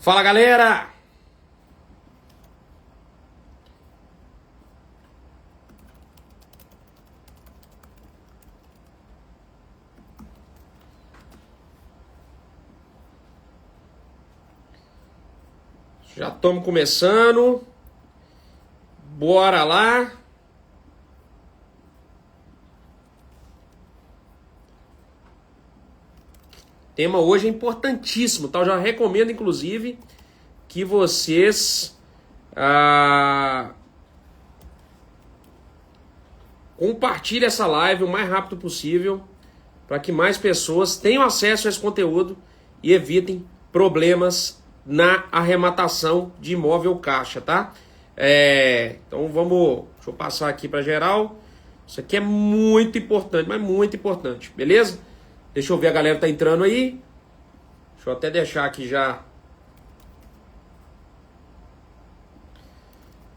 Fala, galera! Já estamos começando. Bora lá. O tema hoje é importantíssimo, tá? Eu já recomendo, inclusive, que vocês compartilhem essa live o mais rápido possível para que mais pessoas tenham acesso a esse conteúdo e evitem problemas na arrematação de imóvel caixa, tá? Então deixa eu passar aqui para geral. Isso aqui é muito importante, mas muito importante, beleza? Deixa eu ver, a galera tá entrando aí. Deixa eu até deixar aqui já.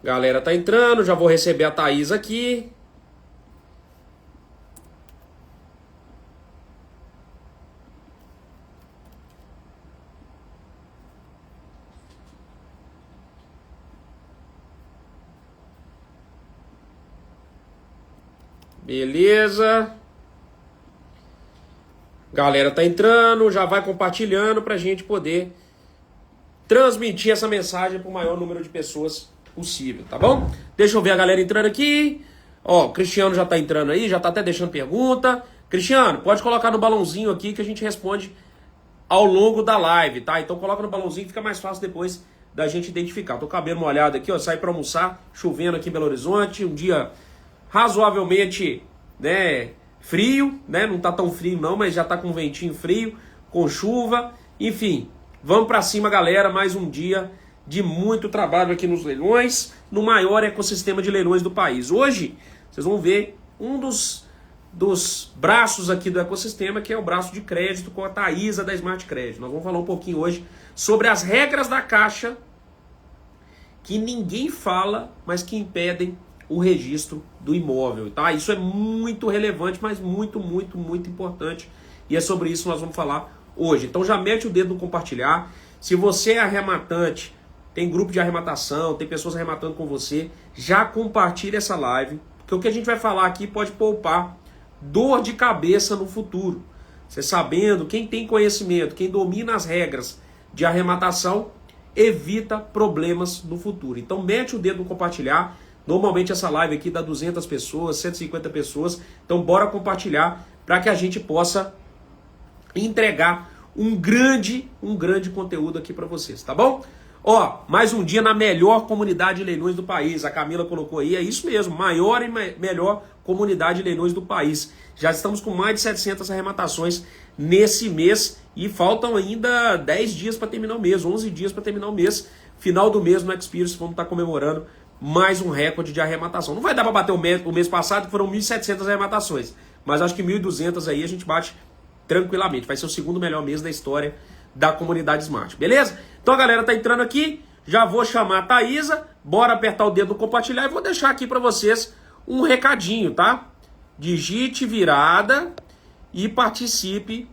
Galera tá entrando, já vou receber a Thaís aqui. Beleza. Galera tá entrando, já vai compartilhando pra gente poder transmitir essa mensagem para o maior número de pessoas possível, tá bom? Deixa eu ver a galera entrando aqui. Ó, o Cristiano já tá entrando aí, já tá até deixando pergunta. Cristiano, pode colocar no balãozinho aqui que a gente responde ao longo da live, tá? Então coloca no balãozinho que fica mais fácil depois da gente identificar. Tô com o cabelo molhado aqui, ó, saí para almoçar, chovendo aqui em Belo Horizonte, um dia razoavelmente, né, frio, né? Não tá tão frio não, mas já tá com um ventinho frio, com chuva, enfim. Vamos pra cima, galera, mais um dia de muito trabalho aqui nos leilões, no maior ecossistema de leilões do país. Hoje, vocês vão ver um dos braços aqui do ecossistema, que é o braço de crédito com a Thaísa da Smart Crédito. Nós vamos falar um pouquinho hoje sobre as regras da Caixa que ninguém fala, mas que impedem o registro do imóvel, tá? Isso é muito relevante, mas muito, muito, muito importante. E é sobre isso que nós vamos falar hoje. Então já mete o dedo no compartilhar. Se você é arrematante, tem grupo de arrematação, tem pessoas arrematando com você, já compartilha essa live, porque o que a gente vai falar aqui pode poupar dor de cabeça no futuro. Você sabendo, quem tem conhecimento, quem domina as regras de arrematação, evita problemas no futuro. Então mete o dedo no compartilhar. Normalmente essa live aqui dá 200 pessoas, 150 pessoas. Então bora compartilhar para que a gente possa entregar um grande conteúdo aqui para vocês, tá bom? Ó, mais um dia na melhor comunidade de leilões do país. A Camila colocou aí, é isso mesmo, maior e melhor comunidade de leilões do país. Já estamos com mais de 700 arrematações nesse mês e faltam ainda 10 dias para terminar o mês, 11 dias para terminar o mês. Final do mês no Experience vamos estar comemorando mais um recorde de arrematação. Não vai dar para bater o mês passado, que foram 1.700 arrematações, mas acho que 1.200 aí a gente bate tranquilamente. Vai ser o segundo melhor mês da história da comunidade Smart, beleza? Então a galera tá entrando aqui, já vou chamar a Thaísa, bora apertar o dedo no compartilhar e vou deixar aqui para vocês um recadinho, tá? Digite virada e participe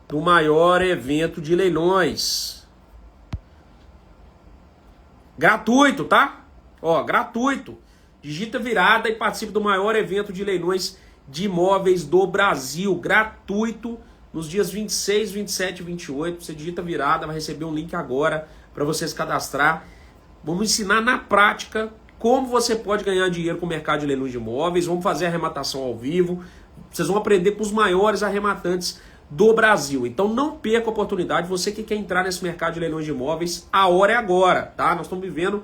do maior evento de leilões. Gratuito, tá? Ó, gratuito. Digita virada e participe do maior evento de leilões de imóveis do Brasil. Gratuito, nos dias 26, 27 e 28. Você digita virada, vai receber um link agora para você se cadastrar. Vamos ensinar na prática como você pode ganhar dinheiro com o mercado de leilões de imóveis. Vamos fazer arrematação ao vivo. Vocês vão aprender com os maiores arrematantes do Brasil. Então não perca a oportunidade. Você que quer entrar nesse mercado de leilões de imóveis, a hora é agora, tá? Nós estamos vivendo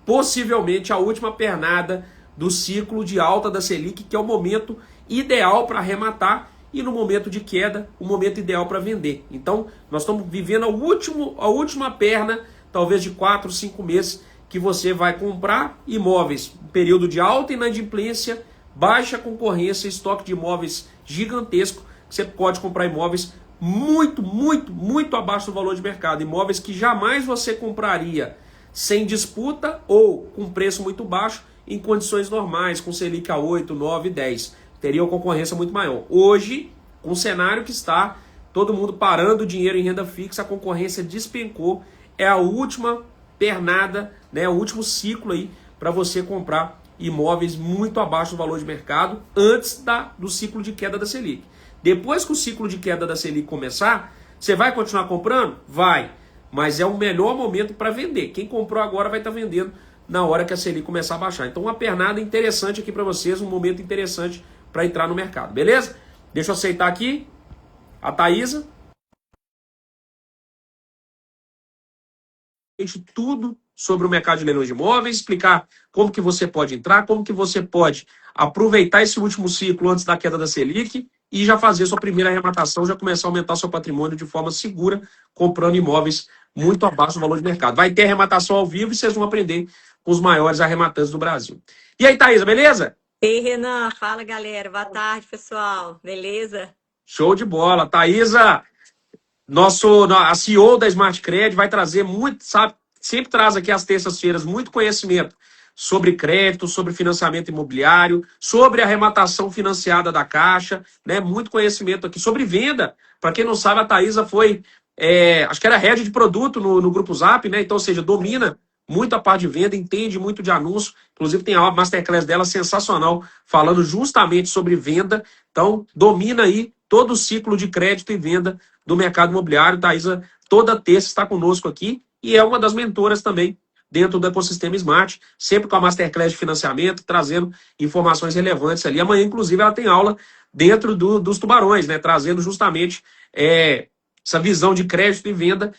possivelmente a última pernada do ciclo de alta da Selic, que é o momento ideal para arrematar, e no momento de queda, o momento ideal para vender. Então, nós estamos vivendo a última perna, talvez de 4, 5 meses, que você vai comprar imóveis, período de alta inadimplência, baixa concorrência, estoque de imóveis gigantesco, que você pode comprar imóveis muito abaixo do valor de mercado, imóveis que jamais você compraria sem disputa ou com preço muito baixo, em condições normais, com Selic a 8, 9, 10. Teria uma concorrência muito maior. Hoje, com o cenário que está, todo mundo parando o dinheiro em renda fixa, a concorrência despencou. É a última pernada, né, o último ciclo aí para você comprar imóveis muito abaixo do valor de mercado antes do ciclo de queda da Selic. Depois que o ciclo de queda da Selic começar, você vai continuar comprando? Vai. Mas é o melhor momento para vender. Quem comprou agora vai estar vendendo na hora que a Selic começar a baixar. Então uma pernada interessante aqui para vocês, um momento interessante para entrar no mercado, beleza? Deixa eu aceitar aqui a Thaisa. Tudo sobre o mercado de leilões de imóveis, explicar como que você pode entrar, como que você pode aproveitar esse último ciclo antes da queda da Selic e já fazer sua primeira arrematação, já começar a aumentar seu patrimônio de forma segura, comprando imóveis muito abaixo do valor de mercado. Vai ter arrematação ao vivo e vocês vão aprender com os maiores arrematantes do Brasil. E aí, Thaisa, beleza? Ei, Renan, fala galera, boa tarde pessoal, beleza? Show de bola. Thaisa, a CEO da Smart Cred vai trazer muito, sabe, sempre traz aqui às terças-feiras muito conhecimento sobre crédito, sobre financiamento imobiliário, sobre arrematação financiada da Caixa, né? Muito conhecimento aqui sobre venda. Para quem não sabe, a Thaisa foi, acho que era head de produto no Grupo Zap, né? Então, ou seja, domina muito a parte de venda, entende muito de anúncio. Inclusive tem a masterclass dela sensacional, falando justamente sobre venda. Então, domina aí todo o ciclo de crédito e venda do mercado imobiliário. Thaisa, toda terça está conosco aqui e é uma das mentoras também dentro do ecossistema Smart, sempre com a masterclass de financiamento, trazendo informações relevantes ali. Amanhã, inclusive, ela tem aula dentro dos tubarões, né? Trazendo justamente essa visão de crédito e venda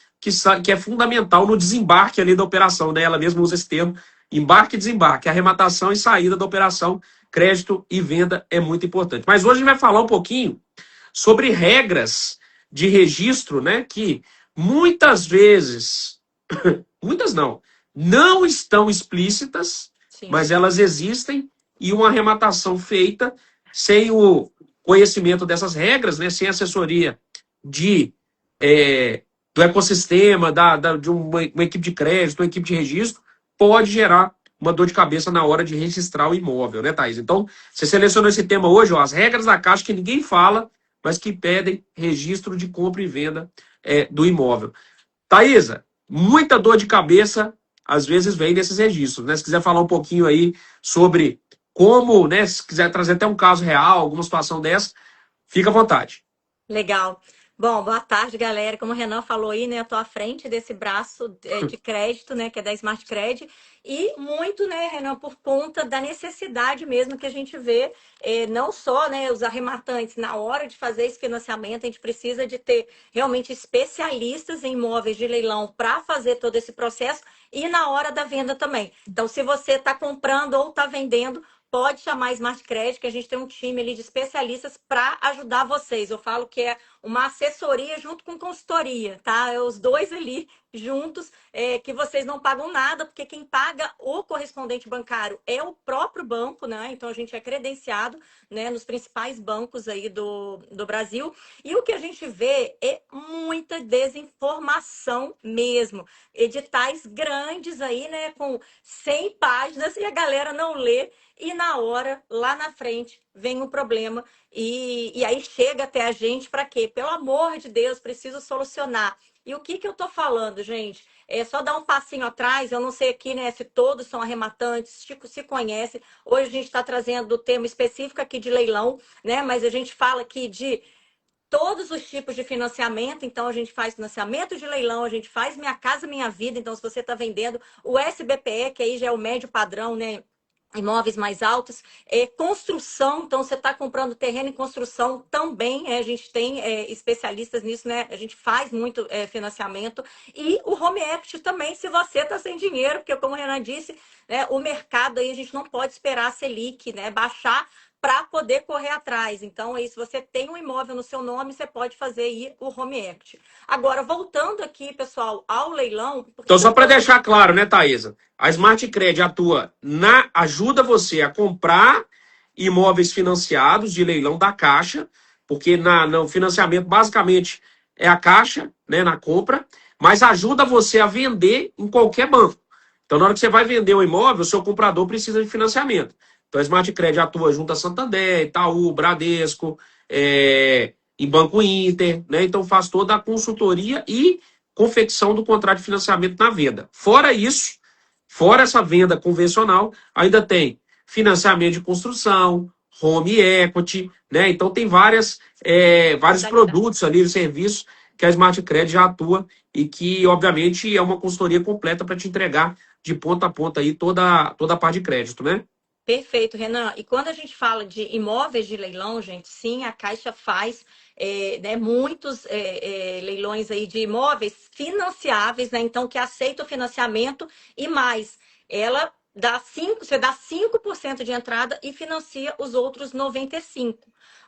que é fundamental no desembarque ali da operação, né? Ela mesma usa esse termo, embarque e desembarque, arrematação e saída da operação, crédito e venda é muito importante. Mas hoje a gente vai falar um pouquinho sobre regras de registro, né? Que muitas vezes, muitas não estão explícitas, Sim. mas elas existem e uma arrematação feita sem o conhecimento dessas regras, né, sem assessoria do ecossistema, de uma equipe de crédito, uma equipe de registro, pode gerar uma dor de cabeça na hora de registrar o imóvel, né, Thaís? Então, você selecionou esse tema hoje, ó, as regras da Caixa que ninguém fala, mas que pedem registro de compra e venda do imóvel. Thaisa, muita dor de cabeça às vezes vem desses registros, né? Se quiser falar um pouquinho aí sobre como, né? Se quiser trazer até um caso real, alguma situação dessa, fica à vontade. Legal. Bom, boa tarde, galera. Como o Renan falou aí, né, eu tô à frente desse braço de crédito, né, que é da Smart Cred, e muito, né, Renan, por conta da necessidade mesmo que a gente vê, não só, né, os arrematantes, na hora de fazer esse financiamento, a gente precisa de ter realmente especialistas em imóveis de leilão para fazer todo esse processo e na hora da venda também. Então, se você está comprando ou está vendendo, pode chamar a Smart Credit, que a gente tem um time ali de especialistas para ajudar vocês. Eu falo que é uma assessoria junto com consultoria, tá? É os dois ali juntos, que vocês não pagam nada, porque quem paga o correspondente bancário é o próprio banco, né? Então a gente é credenciado, né, nos principais bancos aí do Brasil. E o que a gente vê é muita desinformação mesmo. Editais grandes aí, né, com 100 páginas e a galera não lê. E na hora, lá na frente, vem um problema e aí chega até a gente para quê? Pelo amor de Deus, preciso solucionar. E o que eu tô falando, gente? É só dar um passinho atrás, eu não sei aqui, né, se todos são arrematantes, se conhece. Hoje a gente está trazendo o tema específico aqui de leilão, né? Mas a gente fala aqui de todos os tipos de financiamento, então a gente faz financiamento de leilão, a gente faz Minha Casa Minha Vida, então se você está vendendo o SBPE, que aí já é o médio padrão, né? Imóveis mais altos, construção, então você está comprando terreno em construção também, a gente tem especialistas nisso, né? A gente faz muito financiamento e o home equity também, se você está sem dinheiro, porque como a Renan disse, né, o mercado aí a gente não pode esperar a Selic, né, baixar para poder correr atrás. Então, aí, se você tem um imóvel no seu nome, você pode fazer aí o home equity. Agora, voltando aqui, pessoal, ao leilão... Então, só para deixar claro, né, Thaisa? A Smart Cred atua ajuda você a comprar imóveis financiados de leilão da Caixa, porque no financiamento, basicamente, é a Caixa, né, na compra, mas ajuda você a vender em qualquer banco. Então, na hora que você vai vender o imóvel, o seu comprador precisa de financiamento. Então, a Smart Cred atua junto a Santander, Itaú, Bradesco, em Banco Inter, né? Então faz toda a consultoria e confecção do contrato de financiamento na venda. Fora isso, fora essa venda convencional, ainda tem financiamento de construção, home equity, né? Então tem vários produtos ali, serviços que a Smart Credit já atua e que, obviamente, é uma consultoria completa para te entregar de ponta a ponta aí toda a parte de crédito, né? Perfeito, Renan. E quando a gente fala de imóveis de leilão, gente, sim, a Caixa faz né, muitos leilões aí de imóveis financiáveis, né? Então, que aceita o financiamento e mais. Ela dá 5, você dá 5% de entrada e financia os outros 95%.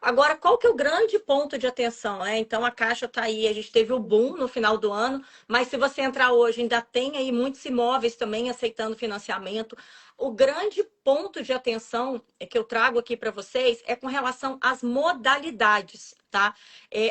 Agora, qual que é o grande ponto de atenção, né? Então, a Caixa está aí, a gente teve o boom no final do ano, mas se você entrar hoje, ainda tem aí muitos imóveis também aceitando financiamento. O grande ponto de atenção que eu trago aqui para vocês é com relação às modalidades, tá?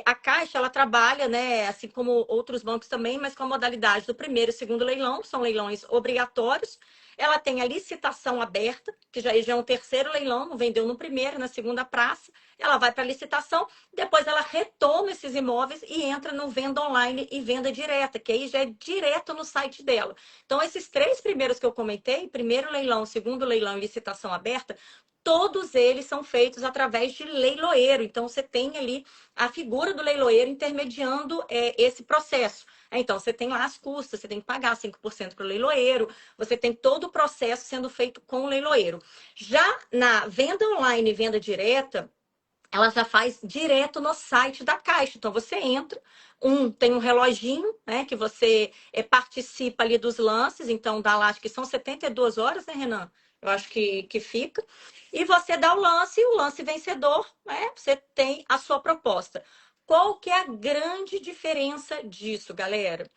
A Caixa, ela trabalha, né, assim como outros bancos também, mas com a modalidade do primeiro e segundo leilão, são leilões obrigatórios. Ela tem a licitação aberta, que já é um terceiro leilão, não vendeu no primeiro, na segunda praça. Ela vai para a licitação, depois ela retoma esses imóveis e entra no venda online e venda direta, que aí já é direto no site dela. Então, esses 3 primeiros que eu comentei, primeiro leilão, segundo leilão e licitação aberta, todos eles são feitos através de leiloeiro. Então, você tem ali a figura do leiloeiro intermediando esse processo. Então, você tem lá as custas, você tem que pagar 5% para o leiloeiro, você tem todo o processo sendo feito com o leiloeiro. Já na venda online e venda direta, ela já faz direto no site da Caixa. Então, você entra, tem um reloginho, né, que você participa ali dos lances. Então, dá lá, acho que são 72 horas, né, Renan? Eu acho que fica. E você dá o lance, e o lance vencedor, né, você tem a sua proposta. Qual que é a grande diferença disso, galera?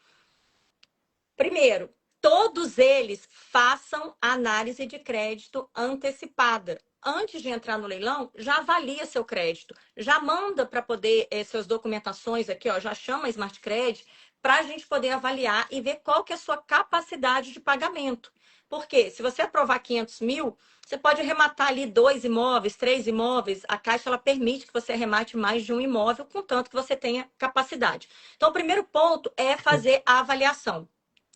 Primeiro, todos eles façam análise de crédito antecipada. Antes de entrar no leilão, já avalia seu crédito, já manda para poder suas documentações aqui, ó, já chama a Smart Credit para a gente poder avaliar e ver qual que é a sua capacidade de pagamento. Porque se você aprovar 500 mil, você pode arrematar ali 2 imóveis, 3 imóveis. A Caixa ela permite que você arremate mais de um imóvel, contanto que você tenha capacidade. Então, o primeiro ponto é fazer a avaliação.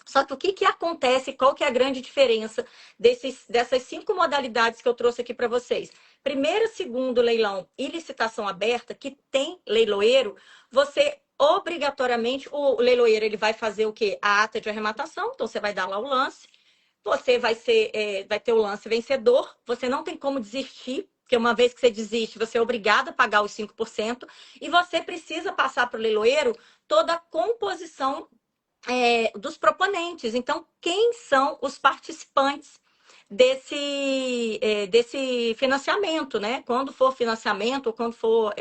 Só que o que acontece, qual que é a grande diferença dessas 5 modalidades que eu trouxe aqui para vocês? Primeiro, segundo leilão e licitação aberta, que tem leiloeiro, você obrigatoriamente, o leiloeiro ele vai fazer o quê? A ata de arrematação, então você vai dar lá o lance, você vai ter o lance vencedor, você não tem como desistir, porque uma vez que você desiste, você é obrigado a pagar os 5%, e você precisa passar para o leiloeiro toda a composição dos proponentes. Então, quem são os participantes desse financiamento, né? Quando for financiamento ou quando for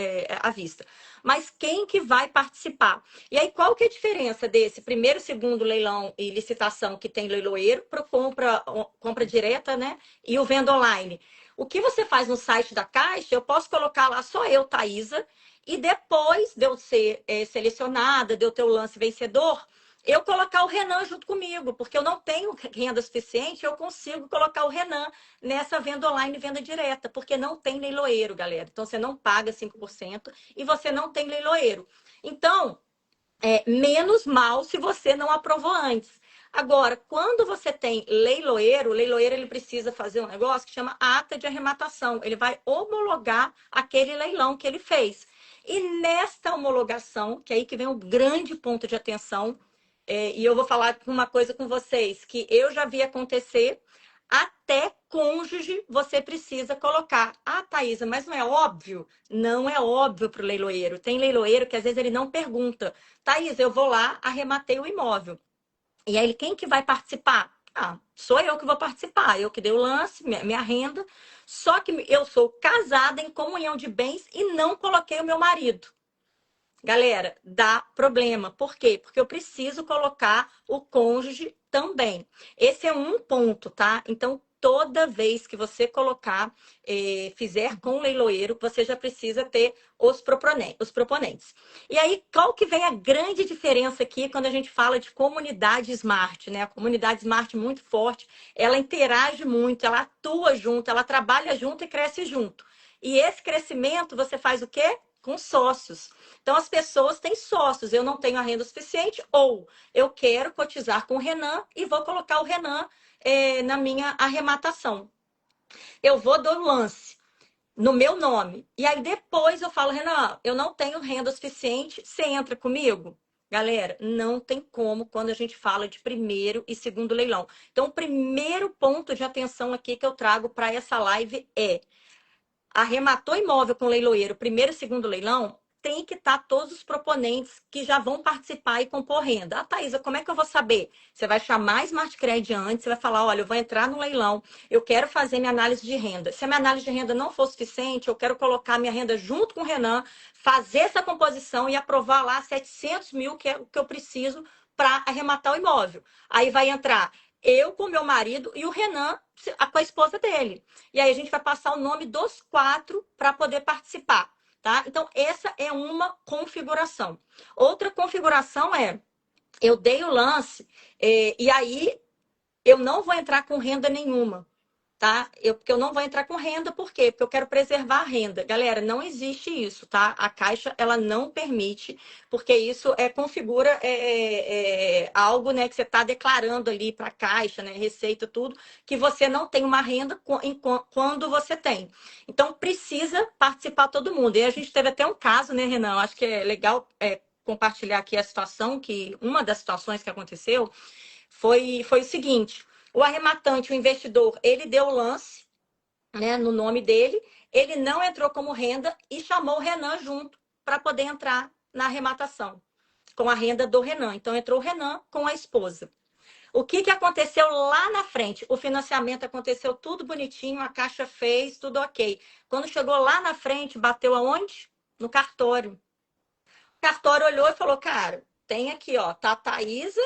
à vista. Mas quem que vai participar? E aí, qual que é a diferença desse primeiro, segundo leilão e licitação que tem leiloeiro para compra direta, né? E o venda online? O que você faz no site da Caixa, eu posso colocar lá só eu, Thaisa, e depois de eu ser selecionada, de eu ter o lance vencedor, eu colocar o Renan junto comigo, porque eu não tenho renda suficiente, eu consigo colocar o Renan nessa venda online e venda direta, porque não tem leiloeiro, galera. Então, você não paga 5% e você não tem leiloeiro. Então, menos mal se você não aprovou antes. Agora, quando você tem leiloeiro, o leiloeiro ele precisa fazer um negócio que chama ata de arrematação. Ele vai homologar aquele leilão que ele fez. E nesta homologação, que é aí que vem o grande ponto de atenção, e eu vou falar uma coisa com vocês, que eu já vi acontecer, até cônjuge você precisa colocar. Ah, Thaisa, mas não é óbvio? Não é óbvio para o leiloeiro. Tem leiloeiro que às vezes ele não pergunta. Thaisa, eu vou lá, arrematei o imóvel. E aí, quem que vai participar? Ah, sou eu que vou participar. Eu que dei o lance, minha renda. Só que eu sou casada em comunhão de bens e não coloquei o meu marido. Galera, dá problema. Por quê? Porque eu preciso colocar o cônjuge também. Esse é um ponto, tá? Então, toda vez que você colocar, fizer com o leiloeiro, você já precisa ter os proponentes. E aí, qual que vem a grande diferença aqui quando a gente fala de comunidade smart, né? A comunidade smart muito forte, ela interage muito, ela atua junto, ela trabalha junto e cresce junto. E esse crescimento você faz o quê? Com sócios. Então, as pessoas têm sócios. Eu não tenho a renda suficiente, ou eu quero cotizar com o Renan e vou colocar o Renan na minha arrematação. Eu vou dar um lance no meu nome. E aí depois eu falo, Renan, eu não tenho renda suficiente, você entra comigo? Galera, não tem como quando a gente fala de primeiro e segundo leilão. Então, o primeiro ponto de atenção aqui que eu trago para essa live é: arrematou imóvel com leiloeiro, primeiro e segundo leilão, tem que estar todos os proponentes que já vão participar e compor renda. Ah, Thaisa, como é que eu vou saber? Você vai chamar a Smart Cred antes, você vai falar, olha, eu vou entrar no leilão, eu quero fazer minha análise de renda. Se a minha análise de renda não for suficiente, eu quero colocar minha renda junto com o Renan, fazer essa composição e aprovar lá 700 mil, que é o que eu preciso para arrematar o imóvel. Aí vai entrar eu com meu marido e o Renan com a esposa dele. E aí a gente vai passar o nome dos 4 para poder participar, tá? Então, essa é uma configuração. Outra configuração é, eu dei o lance e aí eu não vou entrar com renda nenhuma, tá? Porque eu não vou entrar com renda, por quê? Porque eu quero preservar a renda. Galera, não existe isso, tá? A Caixa, ela não permite, porque isso configura algo, né, que você está declarando ali para a Caixa, né, receita, tudo, que você não tem uma renda quando você tem. Então, precisa participar todo mundo. E a gente teve até um caso, né, Renan? Acho que é legal compartilhar aqui a situação, que uma das situações que aconteceu foi o seguinte: o arrematante, o investidor, ele deu o lance, né, no nome dele, ele não entrou como renda e chamou o Renan junto para poder entrar na arrematação, com a renda do Renan. Então, entrou o Renan com a esposa. O que aconteceu lá na frente? O financiamento aconteceu tudo bonitinho, a Caixa fez, tudo ok. Quando chegou lá na frente, bateu aonde? No cartório. O cartório olhou e falou, cara, tem aqui, ó, tá a Thaisa,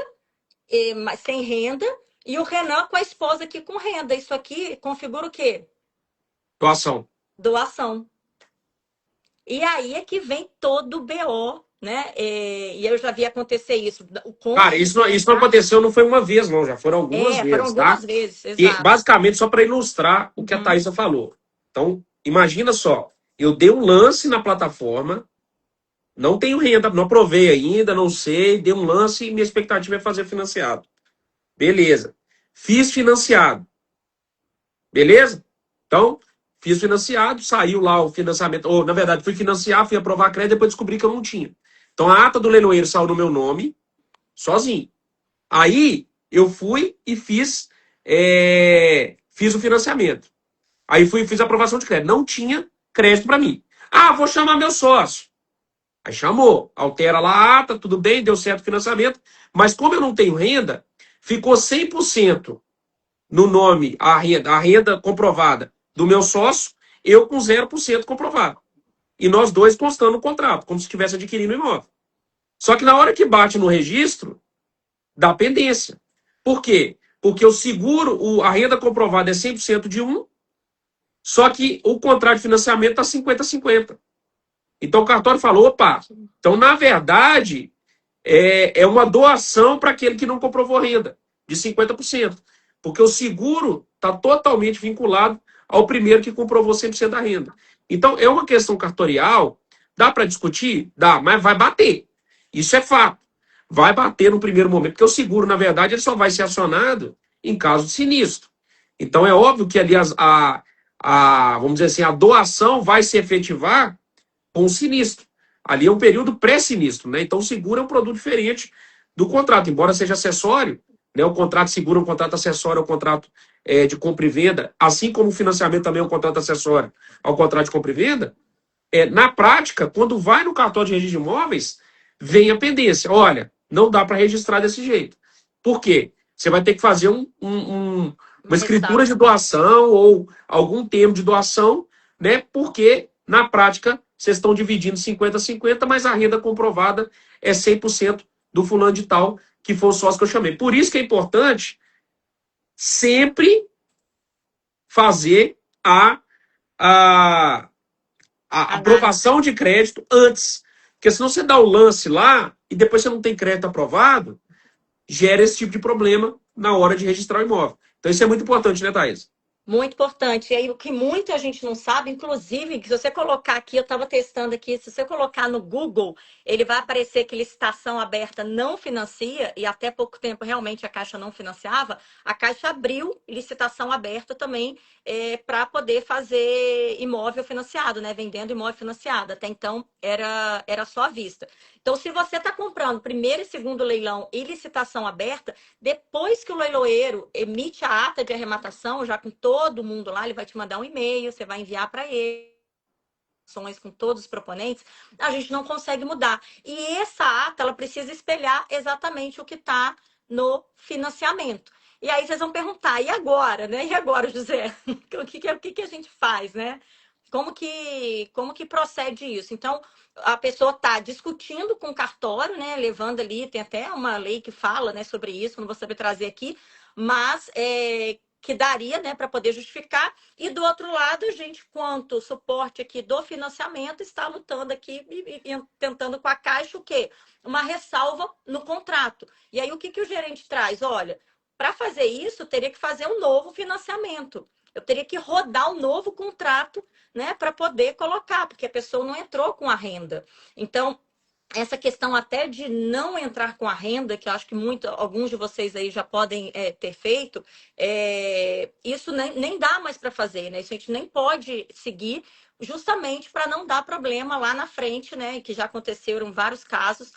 mas sem renda, e o Renan com a esposa aqui com renda. Isso aqui configura o quê? Doação. Doação. E aí é que vem todo o BO, né? E eu já vi acontecer isso. Cara, isso não aconteceu, não foi uma vez, não. Já foram algumas vezes, foram algumas tá? vezes, E exato. basicamente só para ilustrar o que a Thaisa falou. Então, imagina só. Eu dei um lance na plataforma, não tenho renda, não aprovei ainda, não sei, dei um lance e minha expectativa é fazer financiado. Beleza. Fiz financiado. Beleza? Então, fiz financiado, saiu lá o financiamento. Ou, na verdade, fui financiar, fui aprovar a crédito, depois descobri que eu não tinha. Então, a ata do leiloeiro saiu no meu nome, sozinho. Aí, eu fui e fiz o financiamento. Aí fiz a aprovação de crédito. Não tinha crédito para mim. Ah, vou chamar meu sócio. Aí chamou, altera lá a ata, tudo bem, deu certo o financiamento. Mas como eu não tenho renda, ficou 100% no nome, a renda comprovada do meu sócio, eu com 0% comprovado. E nós dois constando no contrato, como se estivesse adquirindo o imóvel. Só que na hora que bate no registro, dá pendência. Por quê? Porque o seguro, a renda comprovada é 100% de um, só que o contrato de financiamento está 50-50. Então o cartório falou, opa, então na verdade é uma doação para aquele que não comprovou renda, de 50%. Porque o seguro está totalmente vinculado ao primeiro que comprovou 100% da renda. Então é uma questão cartorial, dá para discutir? Dá, mas vai bater. Isso é fato. Vai bater no primeiro momento, porque o seguro, na verdade, ele só vai ser acionado em caso de sinistro. Então é óbvio que ali vamos dizer assim, a doação vai se efetivar com o sinistro. Ali é um período pré-sinistro, né? Então o seguro é um produto diferente do contrato, embora seja acessório, né? O contrato de seguro é um contrato acessório ao contrato de compra e venda, assim como o financiamento também é um contrato acessório ao contrato de compra e venda. Na prática, quando vai no cartório de registro de imóveis, vem a pendência. Olha, não dá para registrar desse jeito. Por quê? Você vai ter que fazer uma escritura de doação ou algum termo de doação, né? Porque, na prática, vocês estão dividindo 50-50, mas a renda comprovada é 100% do fulano de tal, que foi o sócio que eu chamei. Por isso que é importante sempre fazer a aprovação de crédito antes. Porque senão você dá o lance lá e depois você não tem crédito aprovado, gera esse tipo de problema na hora de registrar o imóvel. Então isso é muito importante, né, Thaís? Muito importante. E aí, o que muita gente não sabe, inclusive, que se você colocar aqui, eu estava testando aqui, se você colocar no Google, ele vai aparecer que licitação aberta não financia, e até pouco tempo realmente a Caixa não financiava, a Caixa abriu licitação aberta também para poder fazer imóvel financiado, né? Vendendo imóvel financiado. Até então era só à vista. Então, se você está comprando primeiro e segundo leilão e licitação aberta, depois que o leiloeiro emite a ata de arrematação, já com todo mundo lá, ele vai te mandar um e-mail, você vai enviar para ele com todos os proponentes, a gente não consegue mudar. E essa ata, ela precisa espelhar exatamente o que está no financiamento. E aí vocês vão perguntar, e agora, né? E agora, José? O que a gente faz, né? Como que procede isso? Então, a pessoa está discutindo com o cartório, né? Levando ali, tem até uma lei que fala, né, sobre isso, não vou saber trazer aqui, mas que daria, né, para poder justificar. E do outro lado, a gente, quanto suporte aqui do financiamento, está lutando aqui e tentando com a Caixa o quê? Uma ressalva no contrato. E aí, o que o gerente traz? Olha, para fazer isso, teria que fazer um novo financiamento. Eu teria que rodar um novo contrato, né, para poder colocar, porque a pessoa não entrou com a renda. Então, essa questão até de não entrar com a renda, que eu acho que alguns de vocês aí já podem ter feito, isso nem dá mais para fazer, né? Isso a gente nem pode seguir, justamente para não dar problema lá na frente, né? Que já aconteceram vários casos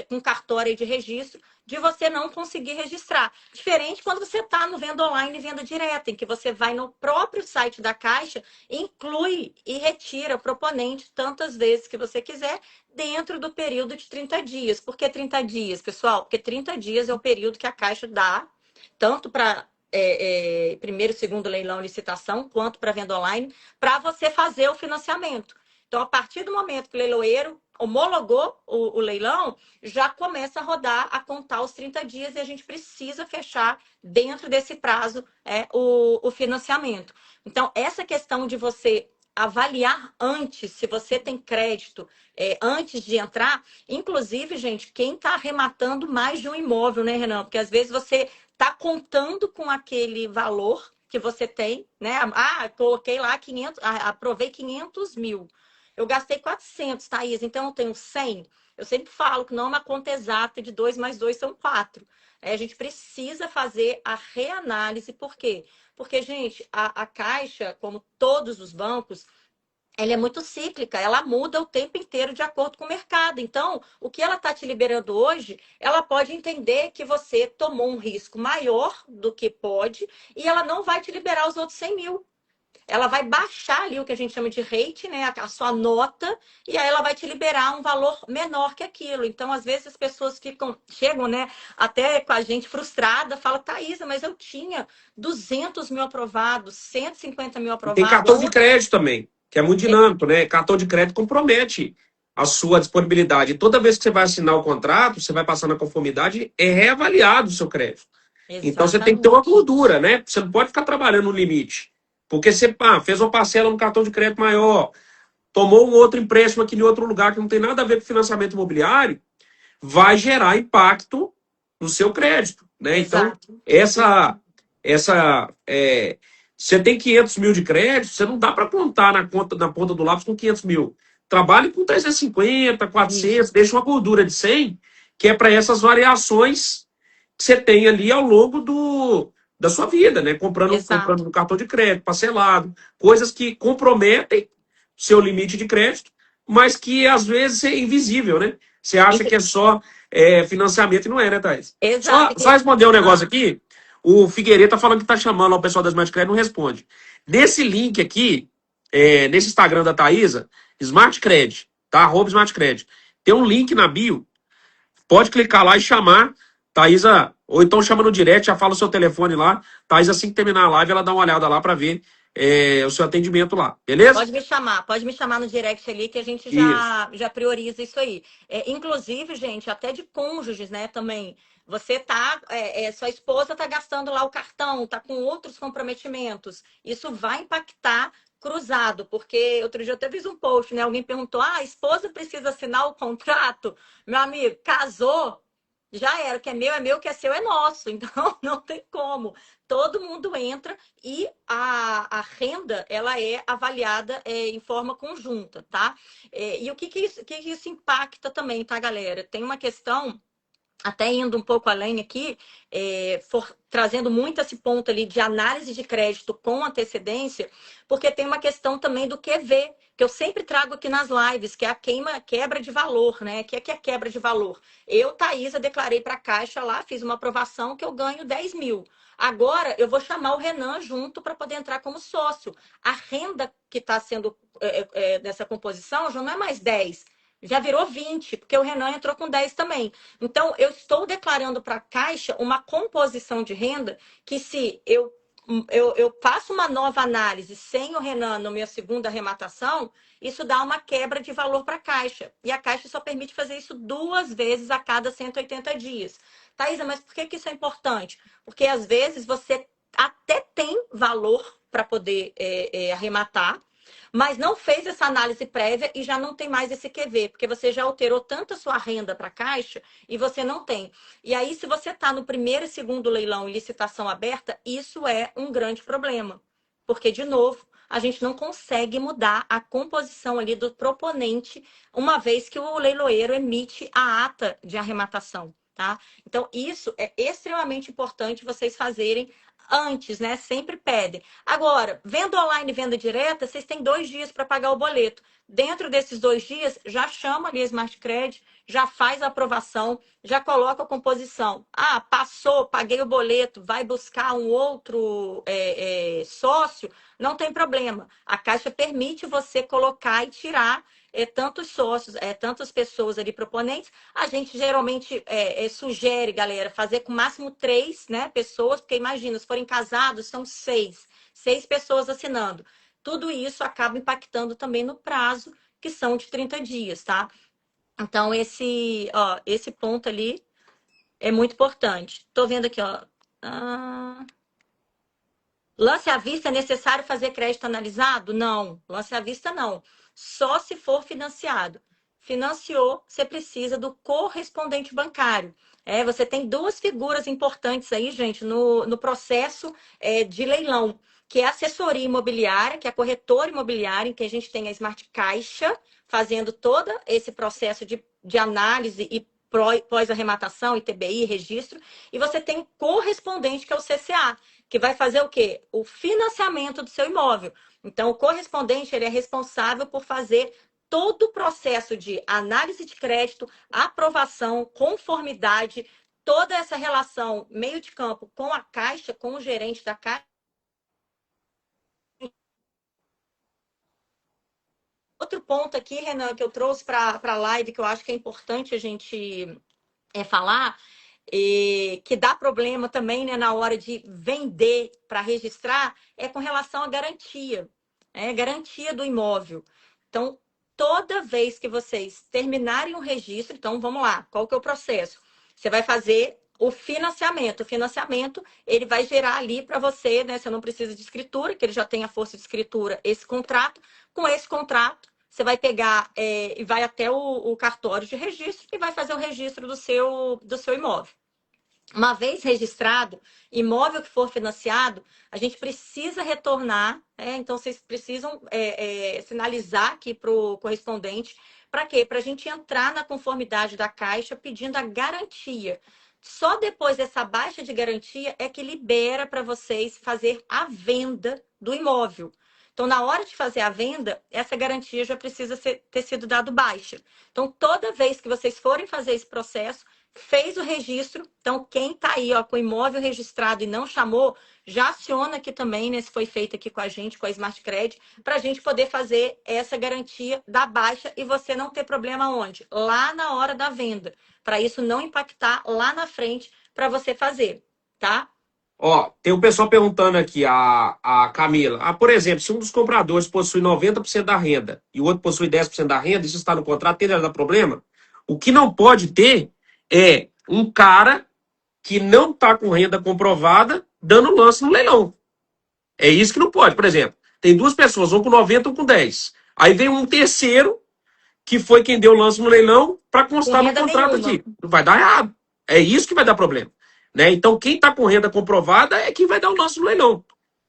com cartório de registro, de você não conseguir registrar. Diferente quando você está no venda online e venda direta, em que você vai no próprio site da Caixa, inclui e retira o proponente tantas vezes que você quiser, dentro do período de 30 dias. Por que 30 dias, pessoal? Porque 30 dias é o período que a Caixa dá, tanto para primeiro e segundo leilão licitação, quanto para venda online, para você fazer o financiamento. Então, a partir do momento que o leiloeiro homologou o leilão, já começa a rodar, a contar os 30 dias e a gente precisa fechar dentro desse prazo o financiamento. Então, essa questão de você avaliar antes se você tem crédito antes de entrar, inclusive, gente, quem está arrematando mais de um imóvel, né, Renan? Porque às vezes você está contando com aquele valor que você tem, né? Ah, coloquei lá 500, aprovei 500 mil. Eu gastei 400, Thaís, então eu tenho 100. Eu sempre falo que não é uma conta exata de 2 mais 2 são 4. A gente precisa fazer a reanálise. Por quê? Porque, gente, a Caixa, como todos os bancos, ela é muito cíclica, ela muda o tempo inteiro de acordo com o mercado. Então, o que ela está te liberando hoje, ela pode entender que você tomou um risco maior do que pode e ela não vai te liberar os outros 100 mil. Ela vai baixar ali o que a gente chama de rate, né, a sua nota, e aí ela vai te liberar um valor menor que aquilo. Então, às vezes, as pessoas chegam, né, até com a gente frustrada, fala, Thaisa, mas eu tinha 200 mil aprovados, 150 mil E tem aprovados. cartão de crédito também, que é muito dinâmico, né? Cartão de crédito compromete a sua disponibilidade. E toda vez que você vai assinar o contrato, você vai passar na conformidade, é reavaliado o seu crédito. Então você tem que ter uma Exatamente. gordura, né? Você não pode ficar trabalhando no limite. Porque você fez uma parcela no cartão de crédito maior, tomou um outro empréstimo aqui em outro lugar que não tem nada a ver com financiamento imobiliário, vai gerar impacto no seu crédito, né? Então, Exato. você tem 500 mil de crédito, você não dá para contar na ponta do lápis com 500 mil. Trabalhe com 350, 400, Isso. deixa uma gordura de 100, que é para essas variações que você tem ali ao longo da sua vida, né? Comprando Exato. no cartão de crédito, parcelado, coisas que comprometem seu limite de crédito, mas que às vezes é invisível, né? Você acha que é só financiamento e não é, né, Thaís? Exato. Só responder um negócio Ah, aqui. O Figueiredo tá falando que tá chamando lá o pessoal da Smart Credit, não responde. Nesse link aqui, nesse Instagram da Thaisa, Smart Credit, tá? Smart Credit. Tem um link na bio. Pode clicar lá e chamar. Thaisa, ou então chama no direct, já fala o seu telefone lá. Thaisa, assim que terminar a live, ela dá uma olhada lá para ver o seu atendimento lá. Beleza? pode me chamar no direct ali que a gente Isso. já prioriza isso aí. Inclusive, gente, até de cônjuges, né, também. Você tá, sua esposa tá gastando lá o cartão, tá com outros comprometimentos. Isso vai impactar cruzado, porque outro dia eu até fiz um post, né? Alguém perguntou: a esposa precisa assinar o contrato? Meu amigo, casou, já era. O que é meu, o que é seu é nosso. Então, não tem como. Todo mundo entra e a renda, ela é avaliada em forma conjunta, tá? E o que isso impacta também, tá, galera? Tem uma questão até indo um pouco além aqui, trazendo muito esse ponto ali de análise de crédito com antecedência, porque tem uma questão também do QV, que eu sempre trago aqui nas lives, que é a quebra de valor, né? Que é a quebra de valor. Eu, Thaisa, declarei para a Caixa lá, fiz uma aprovação que eu ganho 10 mil. Agora eu vou chamar o Renan junto para poder entrar como sócio. A renda que está sendo dessa composição já não é mais 10, já virou 20, porque o Renan entrou com 10 também. Então, eu estou declarando para a Caixa uma composição de renda que se eu faço uma nova análise sem o Renan na minha segunda arrematação, isso dá uma quebra de valor para a Caixa. E a Caixa só permite fazer isso 2 vezes a cada 180 dias. Thaisa, mas por que isso é importante? Porque às vezes você até tem valor para poder arrematar, mas não fez essa análise prévia e já não tem mais esse QV, porque você já alterou tanto a sua renda para a Caixa e você não tem. E aí, se você está no primeiro e segundo leilão em licitação aberta, isso é um grande problema. Porque, de novo, a gente não consegue mudar a composição ali do proponente, uma vez que o leiloeiro emite a ata de arrematação, tá? Então, isso é extremamente importante vocês fazerem antes, né? Sempre pedem. Agora, venda online e venda direta, vocês têm 2 dias para pagar o boleto. Dentro desses 2 dias, já chama ali a Smart Credit, já faz a aprovação, já coloca a composição. Ah, passou, paguei o boleto, vai buscar um outro sócio, não tem problema. A Caixa permite você colocar e tirar tantos sócios, tantas pessoas ali proponentes. A gente geralmente sugere, galera, fazer com máximo 3, né, pessoas, porque imagina, se forem casados, são 6 pessoas assinando. Tudo isso acaba impactando também no prazo, que são de 30 dias, tá? Então, esse ponto ali é muito importante. Tô vendo aqui, ó. Lance à vista é necessário fazer crédito analisado? Não, lance à vista não. Só se for financiado. Financiou, você precisa do correspondente bancário. Você tem 2 figuras importantes aí, gente, no processo de leilão, que é a assessoria imobiliária, que é a corretora imobiliária, em que a gente tem a Smart Caixa, fazendo todo esse processo de análise e pós-arrematação, ITBI, registro, e você tem o correspondente, que é o CCA, que vai fazer o quê? O financiamento do seu imóvel. Então, o correspondente, ele é responsável por fazer todo o processo de análise de crédito, aprovação, conformidade, toda essa relação meio de campo com a Caixa, com o gerente da Caixa. Outro ponto aqui, Renan, que eu trouxe para a live, que eu acho que é importante a gente falar, que dá problema também, né, na hora de vender para registrar, é com relação à garantia, garantia do imóvel. Então, toda vez que vocês terminarem o registro, então vamos lá, qual que é o processo? Você vai fazer o financiamento. O financiamento, ele vai gerar ali para você, né? Você não precisa de escritura, que ele já tem a força de escritura, esse contrato. Com esse contrato, você vai pegar e vai até o cartório de registro e vai fazer o registro do seu imóvel. Uma vez registrado, imóvel que for financiado, a gente precisa retornar, então vocês precisam sinalizar aqui para o correspondente. Para quê? Para a gente entrar na conformidade da Caixa pedindo a garantia. Só depois dessa baixa de garantia é que libera para vocês fazer a venda do imóvel. Então, na hora de fazer a venda, essa garantia já precisa ter sido dado baixa. Então, toda vez que vocês forem fazer esse processo, fez o registro. Então, quem está aí com o imóvel registrado e não chamou, já aciona aqui também, né? Se foi feito aqui com a gente, com a Smart Credit, para a gente poder fazer essa garantia da baixa e você não ter problema onde? Lá na hora da venda. Para isso não impactar lá na frente para você fazer, tá? Ó, tem um pessoal perguntando aqui, a Camila. Por exemplo, se um dos compradores possui 90% da renda e o outro possui 10% da renda, isso está no contrato, tem dar problema? O que não pode ter é um cara que não está com renda comprovada dando lance no leilão. É isso que não pode. Por exemplo, tem 2 pessoas, um com 90, um com 10. Aí vem um terceiro que foi quem deu o lance no leilão para constar no contrato aqui. Vai dar errado. É isso que vai dar problema. Né? Então, quem está com renda comprovada é quem vai dar o lance no leilão.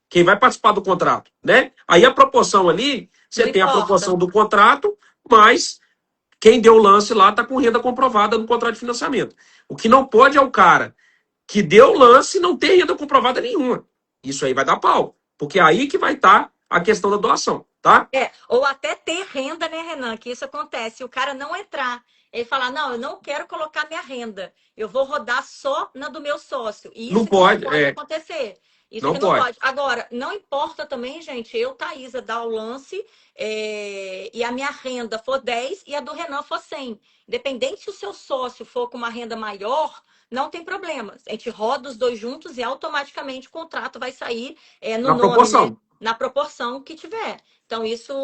Quem vai participar do contrato. Né? Aí a proporção ali, Não você tem a proporção importa. do contrato, mas quem deu o lance lá está com renda comprovada no contrato de financiamento. O que não pode é o cara que deu o lance e não ter renda comprovada nenhuma. Isso aí vai dar pau. Porque é aí que vai estar a questão da doação. Tá? Ou até ter renda, né, Renan? Que isso acontece. O cara não entrar, ele falar, não, eu não quero colocar minha renda, eu vou rodar só na do meu sócio. E Não isso que não pode. pode acontecer. Isso Não que não pode. pode. Agora, não importa também, gente, eu, Thaisa, dar o lance e a minha renda for 10 e a do Renan for 100. Independente se o seu sócio for com uma renda maior, não tem problema. A gente roda os dois juntos e automaticamente o contrato vai sair no Na nome, né? proporção. Na proporção que tiver. Então, isso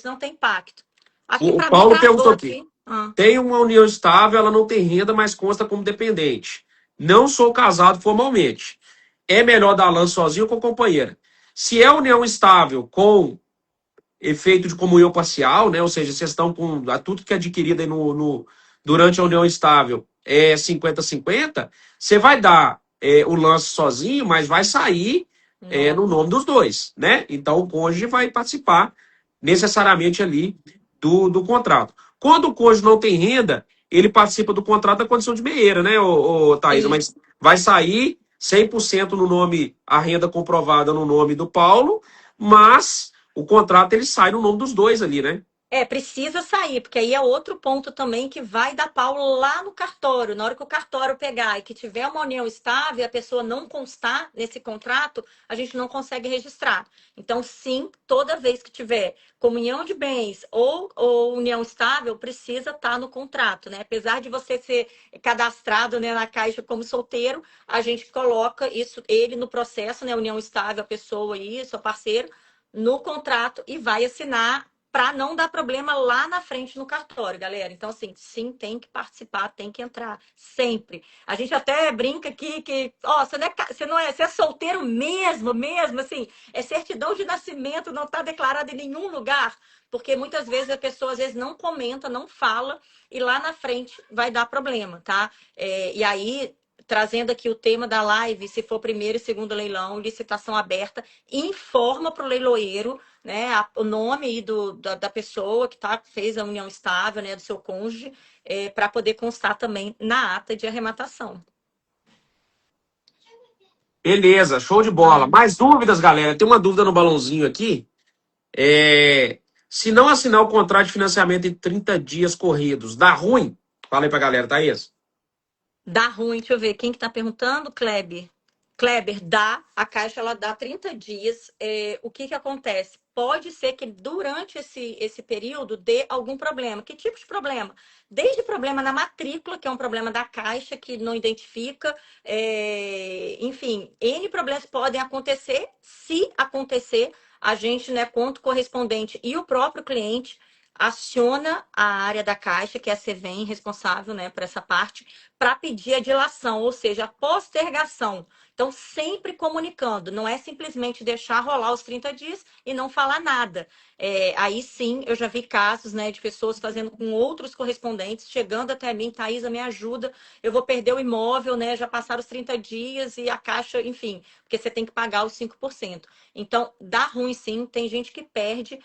não tem impacto. Acho que O para mim Paulo travou perguntou aqui. aqui. Ah, Tem uma união estável, ela não tem renda, mas consta como dependente. Não sou casado formalmente. É melhor dar lance sozinho ou com companheira? Se é união estável com efeito de comunhão parcial, né? Ou seja, vocês estão com tudo que é adquirido aí durante a união estável é 50-50, você vai dar o lance sozinho, mas vai sair no nossa. nome dos dois, né? Então o cônjuge vai participar necessariamente ali do contrato. Quando o cônjuge não tem renda, ele participa do contrato da condição de meieira, né, Thaisa? Sim. Mas vai sair 100% no nome, a renda comprovada no nome do Paulo, mas o contrato ele sai no nome dos dois ali, né? Precisa sair, porque aí é outro ponto também que vai dar pau lá no cartório. Na hora que o cartório pegar e que tiver uma união estável e a pessoa não constar nesse contrato, a gente não consegue registrar. Então, sim, toda vez que tiver comunhão de bens ou união estável, precisa estar no contrato, né? Apesar de você ser cadastrado, né, na Caixa como solteiro, a gente coloca isso, ele no processo, né? União estável, a pessoa aí, seu parceiro, no contrato e vai assinar para não dar problema lá na frente no cartório, galera. Então, assim, sim, tem que participar, tem que entrar, sempre. A gente até brinca aqui que, ó, você é solteiro mesmo, assim, é certidão de nascimento, não está declarado em nenhum lugar, porque muitas vezes a pessoa, às vezes, não comenta, não fala, e lá na frente vai dar problema, tá? E aí, trazendo aqui o tema da live, se for primeiro e segundo leilão, licitação aberta, informa para o leiloeiro, né, o nome aí da pessoa que fez a união estável, né, do seu cônjuge, para poder constar também na ata de arrematação. Beleza, show de bola. Ah, Mais dúvidas, galera? Tem uma dúvida no balãozinho aqui. Se não assinar o contrato de financiamento em 30 dias corridos, dá ruim? Fala aí pra galera, Thaís. dá ruim, deixa eu ver, quem que tá perguntando? Kleber. Kleber, dá, a Caixa ela dá 30 dias. O que que acontece? Pode ser que durante esse período dê algum problema. Que tipo de problema? Desde problema na matrícula, que é um problema da Caixa, que não identifica, enfim, N problemas podem acontecer. Se acontecer, a gente, né, ponto correspondente e o próprio cliente aciona a área da Caixa, que é a CVM responsável, né, por essa parte, para pedir a dilação, ou seja, a postergação. Então, sempre comunicando, não é simplesmente deixar rolar os 30 dias e não falar nada. Aí sim, eu já vi casos, né, de pessoas fazendo com outros correspondentes, chegando até mim, Thaisa, me ajuda, eu vou perder o imóvel, né, já passaram os 30 dias e a Caixa, enfim, porque você tem que pagar os 5%. Então, dá ruim sim, tem gente que perde.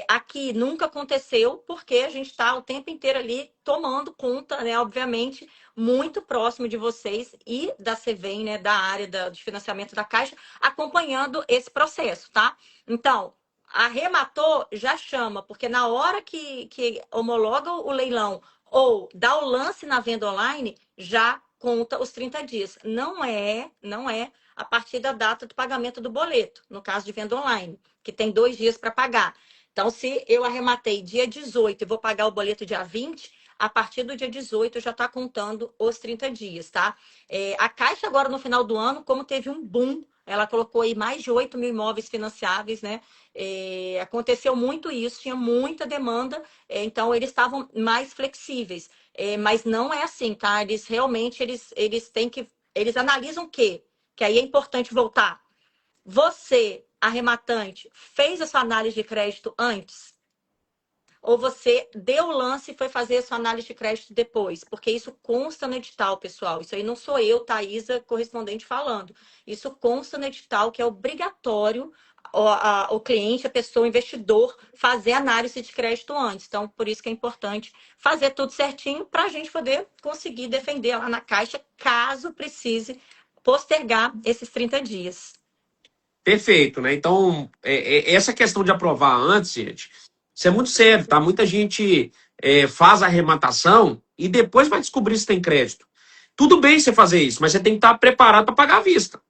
Aqui nunca aconteceu, porque a gente está o tempo inteiro ali tomando conta, né, obviamente, muito próximo de vocês e da CVM, né, da área de financiamento da Caixa, acompanhando esse processo, tá? Então, arrematou, já chama, porque na hora que homologa o leilão ou dá o lance na venda online, já conta os 30 dias. Não é a partir da data do pagamento do boleto, no caso de venda online, que tem 2 dias para pagar. Então, se eu arrematei dia 18 e vou pagar o boleto dia 20, a partir do dia 18 já está contando os 30 dias, tá? A Caixa agora no final do ano, como teve um boom, ela colocou aí mais de 8 mil imóveis financiáveis, né? Aconteceu muito isso, tinha muita demanda, então eles estavam mais flexíveis. Mas não é assim, tá? Eles realmente eles têm que. Eles analisam o quê? Que aí é importante voltar. Você, arrematante, fez a sua análise de crédito antes? ou você deu o lance e foi fazer a sua análise de crédito depois, porque isso consta no edital, pessoal. Isso aí não sou eu, Thaisa, correspondente falando. Isso consta no edital que é obrigatório o cliente, a pessoa, o investidor, fazer análise de crédito antes. Então, por isso que é importante fazer tudo certinho para a gente poder conseguir defender lá na Caixa, caso precise postergar esses 30 dias. Perfeito, né? Então, essa questão de aprovar antes, gente, isso é muito sério, tá? Muita gente faz a arrematação e depois vai descobrir se tem crédito. Tudo bem você fazer isso, mas você tem que estar preparado para pagar à vista.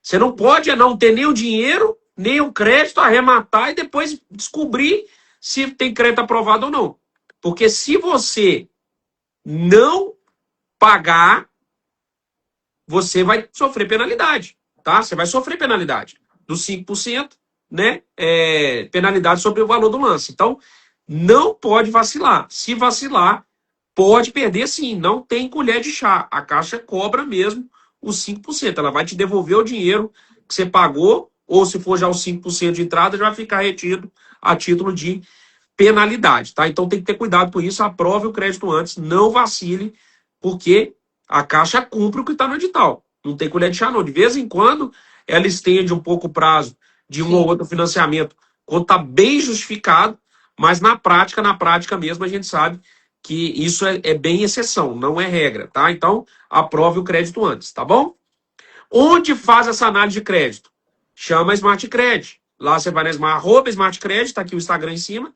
Você não pode não ter nem o dinheiro, nem o crédito, arrematar e depois descobrir se tem crédito aprovado ou não. Porque se você não pagar, você vai sofrer penalidade, tá? Você vai sofrer penalidade dos 5%, né? Penalidade sobre o valor do lance. Então, não pode vacilar. Se vacilar, pode perder sim. Não tem colher de chá. A Caixa cobra mesmo os 5%. Ela vai te devolver o dinheiro que você pagou, ou se for já os 5% de entrada, já vai ficar retido a título de penalidade, tá? Então tem que ter cuidado com isso. Aprove o crédito antes, não vacile, porque a Caixa cumpre o que está no edital. Não tem colher de chá, não. De vez em quando, ela estende um pouco o prazo de um ou outro financiamento, quando está bem justificado, mas na prática mesmo, a gente sabe que isso é bem exceção, não é regra, tá? Então, aprove o crédito antes, tá bom? Onde faz essa análise de crédito? Chama Smart Credit. Lá você vai na Smart Credit, tá aqui o Instagram em cima,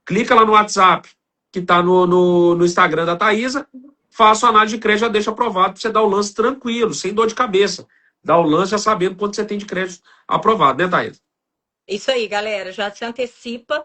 clica lá no WhatsApp, que tá no Instagram da Thaisa, faça a análise de crédito, já deixa aprovado para você dar o lance tranquilo, sem dor de cabeça. Dá o lance já sabendo quanto você tem de crédito aprovado, né, Thaisa? Isso aí, galera, já se antecipa.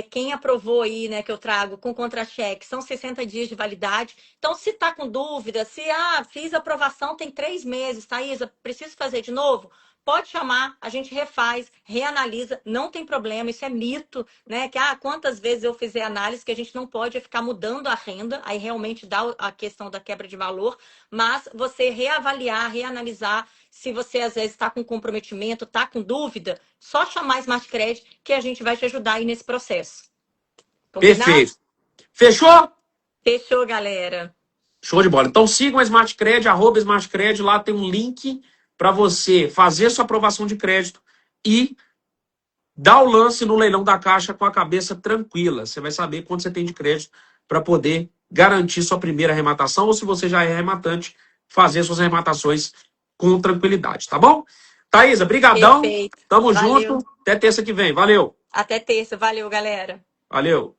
Quem aprovou aí, né, que eu trago com contra-cheque, são 60 dias de validade. Então, se tá com dúvida, se fiz a aprovação, tem 3 meses, Thaisa, preciso fazer de novo? Pode chamar, a gente refaz, reanalisa, não tem problema, isso é mito, né? Que quantas vezes eu fizer análise que a gente não pode ficar mudando a renda, aí realmente dá a questão da quebra de valor, mas você reavaliar, reanalisar, se você às vezes está com comprometimento, está com dúvida, só chamar a Smart Credit que a gente vai te ajudar aí nesse processo. Combinado? Perfeito. Fechou? Fechou, galera. Show de bola. Então sigam a Smart Credit, @Smart Credit, lá tem um link para você fazer sua aprovação de crédito e dar o lance no leilão da Caixa com a cabeça tranquila. Você vai saber quanto você tem de crédito para poder garantir sua primeira arrematação, ou se você já é arrematante, fazer suas arrematações com tranquilidade, tá bom? Thaisa, brigadão. Perfeito. Tamo Valeu. junto. Até terça que vem. Valeu. Até terça. Valeu, galera. Valeu.